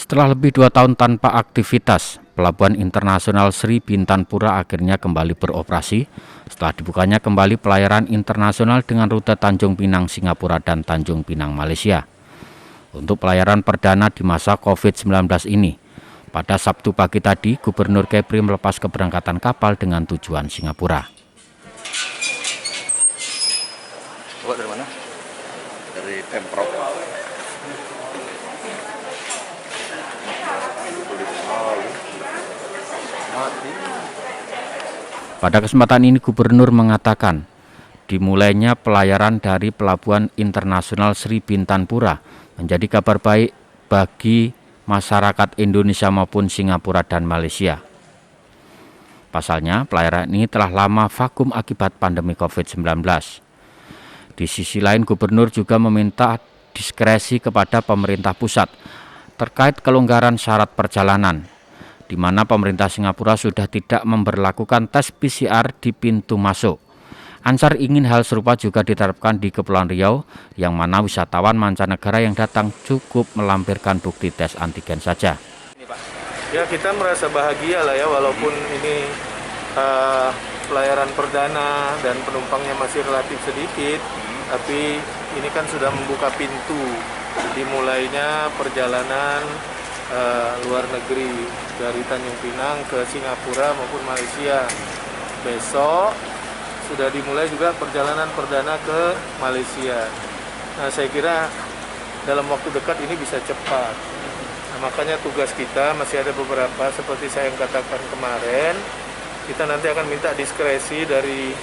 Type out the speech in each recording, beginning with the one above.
Setelah lebih 2 tahun tanpa aktivitas, Pelabuhan Internasional Sri Bintanpura akhirnya kembali beroperasi setelah dibukanya kembali pelayaran internasional dengan rute Tanjung Pinang, Singapura dan Tanjung Pinang, Malaysia. Untuk pelayaran perdana di masa COVID-19 ini, pada Sabtu pagi tadi, Gubernur Kepri melepas keberangkatan kapal dengan tujuan Singapura. Bapak dari mana? Dari Pemprov. Pada kesempatan ini Gubernur mengatakan, dimulainya pelayaran dari Pelabuhan Internasional Sri Bintanpura menjadi kabar baik bagi masyarakat Indonesia maupun Singapura dan Malaysia. Pasalnya, pelayaran ini telah lama vakum akibat pandemi COVID-19. Di sisi lain, Gubernur juga meminta diskresi kepada pemerintah pusat terkait kelonggaran syarat perjalanan, di mana pemerintah Singapura sudah tidak memberlakukan tes PCR di pintu masuk. Ansar ingin hal serupa juga diterapkan di Kepulauan Riau, yang mana wisatawan mancanegara yang datang cukup melampirkan bukti tes antigen saja. Ya, kita merasa bahagia lah ya, walaupun ini pelayaran perdana dan penumpangnya masih relatif sedikit, tapi ini kan sudah membuka pintu dimulainya perjalanan luar negeri dari Tanjung Pinang ke Singapura maupun Malaysia. Besok sudah dimulai juga perjalanan perdana ke Malaysia. Nah, saya kira dalam waktu dekat ini bisa cepat. Nah, makanya tugas kita masih ada beberapa, seperti saya yang katakan kemarin, kita nanti akan minta diskresi dari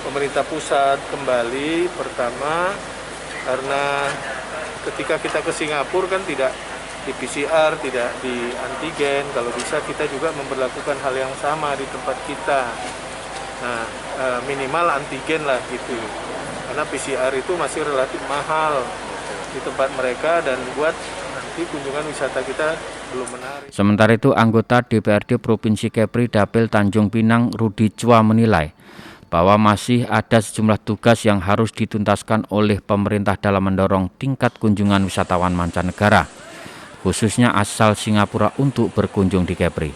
pemerintah pusat kembali. Pertama, karena ketika kita ke Singapura kan tidak di PCR, tidak di antigen. Kalau bisa kita juga memperlakukan hal yang sama di tempat kita. Nah, minimal antigen lah gitu. Karena PCR itu masih relatif mahal di tempat mereka dan buat nanti kunjungan wisata kita belum menarik. Sementara itu, anggota DPRD Provinsi Kepri Dapil Tanjung Pinang Rudi Chua menilai bahwa masih ada sejumlah tugas yang harus dituntaskan oleh pemerintah dalam mendorong tingkat kunjungan wisatawan mancanegara, khususnya asal Singapura untuk berkunjung di Kepri.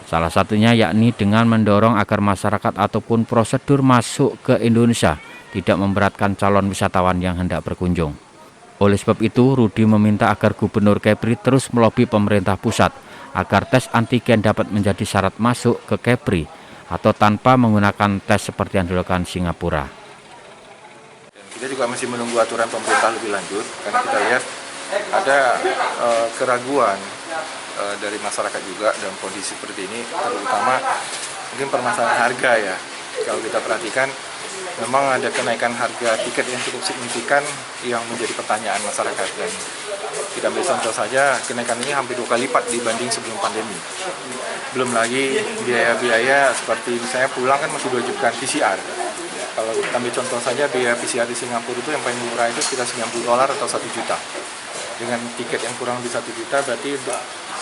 Salah satunya yakni dengan mendorong agar masyarakat ataupun prosedur masuk ke Indonesia tidak memberatkan calon wisatawan yang hendak berkunjung. Oleh sebab itu, Rudi meminta agar Gubernur Kepri terus melobi pemerintah pusat agar tes antigen dapat menjadi syarat masuk ke Kepri atau tanpa menggunakan tes seperti yang dilakukan Singapura. Kita juga masih menunggu aturan pemerintah lebih lanjut, karena kita lihat ada keraguan dari masyarakat juga dalam kondisi seperti ini, terutama mungkin permasalahan harga ya. Kalau kita perhatikan, memang ada kenaikan harga tiket yang cukup signifikan yang menjadi pertanyaan masyarakat. Dan kita ambil contoh saja, kenaikan ini hampir 2 kali lipat dibanding sebelum pandemi. Belum lagi biaya-biaya seperti misalnya pulang kan masih diwajibkan PCR. Kalau kita ambil contoh saja, biaya PCR di Singapura itu yang paling murah itu sekitar $90 atau 1 juta. Dengan tiket yang kurang lebih 1 juta, berarti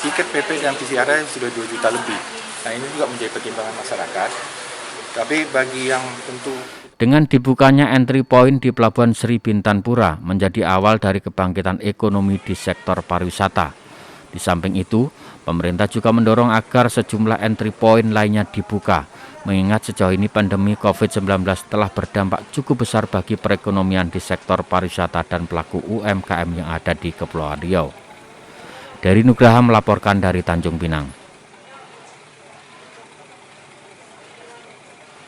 tiket PP dan PCR sudah 2 juta lebih. Nah, ini juga menjadi pertimbangan masyarakat. Tapi bagi yang tentu, dengan dibukanya entry point di Pelabuhan Sri Bintanpura menjadi awal dari kebangkitan ekonomi di sektor pariwisata. Di samping itu, pemerintah juga mendorong agar sejumlah entry point lainnya dibuka, mengingat sejauh ini pandemi COVID-19 telah berdampak cukup besar bagi perekonomian di sektor pariwisata dan pelaku UMKM yang ada di Kepulauan Riau. Dari Nugraha melaporkan dari Tanjung Pinang.